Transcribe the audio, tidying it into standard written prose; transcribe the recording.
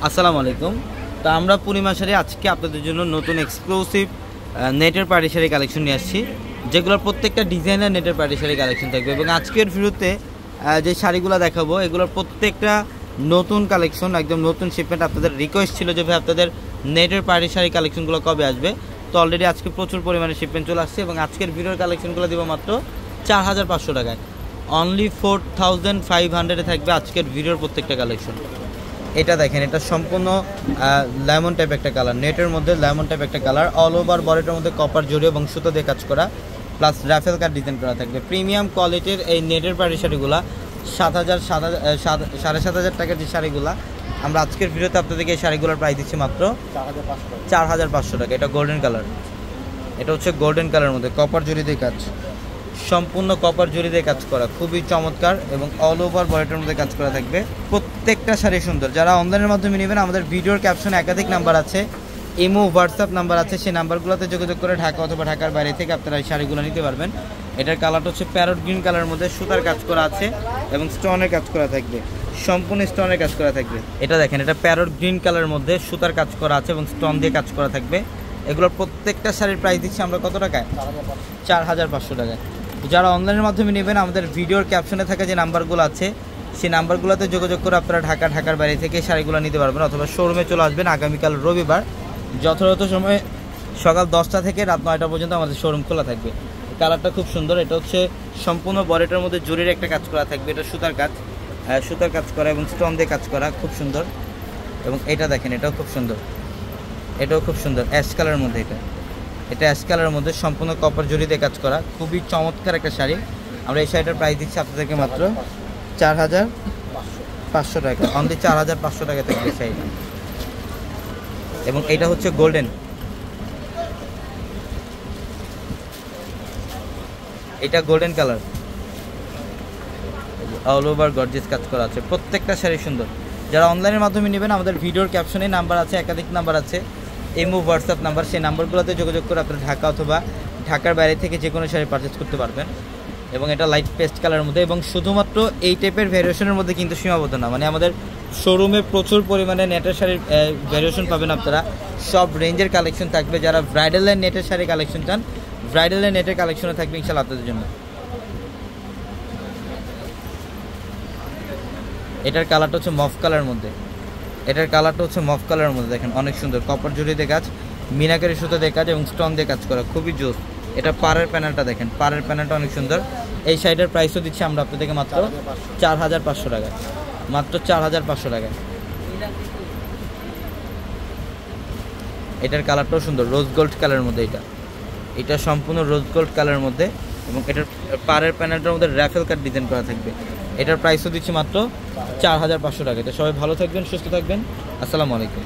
আসসালামু আলাইকুম। তো আমরা পূর্ণিমা শাড়ি আজকে আপনাদের জন্য নতুন এক্সক্লুসিভ নেটের পার্টি শাড়ি কালেকশন নিয়ে আসছি, যেগুলোর প্রত্যেকটা ডিজাইনার নেটের পার্টি শাড়ি কালেকশন থাকবে। এবং আজকের ভিডিওতে যে শাড়িগুলো দেখাবো এগুলোর প্রত্যেকটা নতুন কালেকশন, একদম নতুন শিপমেন্ট। আপনাদের রিকোয়েস্ট ছিল যে ভাই আপনাদের নেটের পার্টি শাড়ি কালেকশনগুলো কবে আসবে। তো অলরেডি আজকে প্রচুর পরিমাণে শিপমেন্ট চলে আসছে এবং আজকের ভিডিওর কালেকশনগুলো দেবো মাত্র 4500 টাকায়। অনলি 4500-এ থাকবে আজকের ভিডিওর প্রত্যেকটা কালেকশন। এটা দেখেন, এটা সম্পূর্ণ লেমন টাইপ একটা কালার, নেটের মধ্যে লেমন টাইপ একটা কালার, অল ওভার বডিটার মধ্যে কপার জড়ি এবং সুতো দিয়ে কাজ করা, প্লাস রাফেল কাট ডিজাইন করা থাকবে। প্রিমিয়াম কোয়ালিটির এই নেটের পাড়ি শাড়িগুলা 7,000 টাকার যে শাড়িগুলা আমরা আজকের ভিডিওতে আপনাদেরকে এই শাড়িগুলোর প্রাইস দিচ্ছি মাত্র 4500 টাকা। এটা গোল্ডেন কালার, এটা হচ্ছে গোল্ডেন কালারের মধ্যে কপার জড়ি দিয়ে কাজ, সম্পূর্ণ কপার জড়ি দিয়ে কাজ করা, খুবই চমৎকার এবং অল ওভার বডিটার মধ্যে কাজ করা থাকবে। প্রত্যেকটা শাড়ি সুন্দর। যারা অনলাইনের মাধ্যমে নেবেন আমাদের ভিডিওর ক্যাপশনে একাধিক নাম্বার আছে, ইমো হোয়াটসঅ্যাপ নাম্বার আছে, সেই নাম্বারগুলোতে যোগাযোগ করে ঢাকা অথবা ঢাকার বাইরে থেকে আপনারা এই শাড়িগুলো নিতে পারবেন। এটার কালারটা হচ্ছে প্যারট গ্রিন কালারের মধ্যে সুতার কাজ করা আছে এবং স্টোনের কাজ করা থাকবে, সম্পূর্ণ স্টোনের কাজ করা থাকবে। এটা দেখেন, এটা প্যারট গ্রিন কালারের মধ্যে সুতার কাজ করা আছে এবং স্টোন দিয়ে কাজ করা থাকবে। এগুলোর প্রত্যেকটা শাড়ির প্রাইস দিচ্ছি আমরা কত টাকায়? 4500 টাকায়। যারা অনলাইনের মাধ্যমে নেবেন আমাদের ভিডিওর ক্যাপশনে থাকা যে নাম্বারগুলো আছে সেই নাম্বারগুলোতে যোগাযোগ করে আপনারা ঢাকার বাইরে থেকে শাড়িগুলো নিতে পারবেন, অথবা শোরুমে চলে আসবেন আগামীকাল রবিবার যথাযথ সময়ে সকাল 10টা থেকে রাত 9টা পর্যন্ত আমাদের শোরুম খোলা থাকবে। কালারটা খুব সুন্দর। এটা হচ্ছে সম্পূর্ণ বডিটার মধ্যে জরির একটা কাজ করা থাকবে, এটা সুতার কাজ করা এবং স্টোন দিয়ে কাজ করা, খুব সুন্দর। এবং এটা দেখেন, এটাও খুব সুন্দর, অ্যাশ কালারের মধ্যে। এটা অ্যাশ কালারের মধ্যে সম্পূর্ণ কপার জড়ি দিয়ে কাজ করা, খুবই চমৎকার একটা শাড়ি। আমরা এই শাড়িটার প্রাইস দিচ্ছি আপনাদেরকে মাত্র 4500 টাকা। অনলি 4500 টাকা থাকবে শাড়িটা। এবং এটা হচ্ছে গোল্ডেন, এটা golden colour, all over gorgeous কাজ করা আছে। প্রত্যেকটা শাড়ি সুন্দর। যারা অনলাইনের মাধ্যমে নেবেন আমাদের ভিডিওর ক্যাপশনে নাম্বার আছে, একাধিক নাম্বার আছে, ইমো হোয়াটসঅ্যাপ নাম্বার, সেই নাম্বারগুলোতে যোগাযোগ করে আপনারা ঢাকা অথবা ঢাকার বাইরে থেকে যে কোনো শাড়ি পারচেস করতে পারবেন। এবং এটা লাইট পেস্ট কালারের মধ্যে, এবং শুধুমাত্র এই টাইপের ভ্যারিয়েশনের মধ্যে কিন্তু সীমাবদ্ধ না, মানে আমাদের শোরুমে প্রচুর পরিমাণে নেটের শাড়ির ভ্যারিয়েশন পাবেন আপনারা, সব রেঞ্জের কালেকশন থাকবে। যারা ব্রাইডালের নেটের শাড়ি কালেকশন চান, ব্রাইডালের নেটের কালেকশনে থাকবে ইনশাআল্লাহ আপনাদের জন্য। এটার কালারটা হচ্ছে মফ কালারের মধ্যে, দেখেন অনেক সুন্দর, কপার জড়ি দিয়ে কাজ, মিনাকারি সুতো দিয়ে কাজ এবং স্টোন দিয়ে কাজ করা, খুবই জোস। এটা পাড়ের প্যানেলটা দেখেন, পাড়ের প্যানেলটা অনেক সুন্দর। এই শাড়িটার প্রাইসও দিচ্ছি আমরা আপনাদেরকে মাত্র 4500 টাকায়, মাত্র 4500 টাকায়। এটার কালারটাও সুন্দর, রোজ গোল্ড কালারের মধ্যে। এটা সম্পূর্ণ রোজ গোল্ড কালারের মধ্যে এবং এটার পাড়ের প্যানেলটার মধ্যে রাফেল কাট ডিজাইন করা থাকবে। এটার প্রাইসও দিচ্ছি মাত্র 4500 টাকা। এটা সবাই ভালো থাকবেন, সুস্থ থাকবেন। আসসালামু আলাইকুম।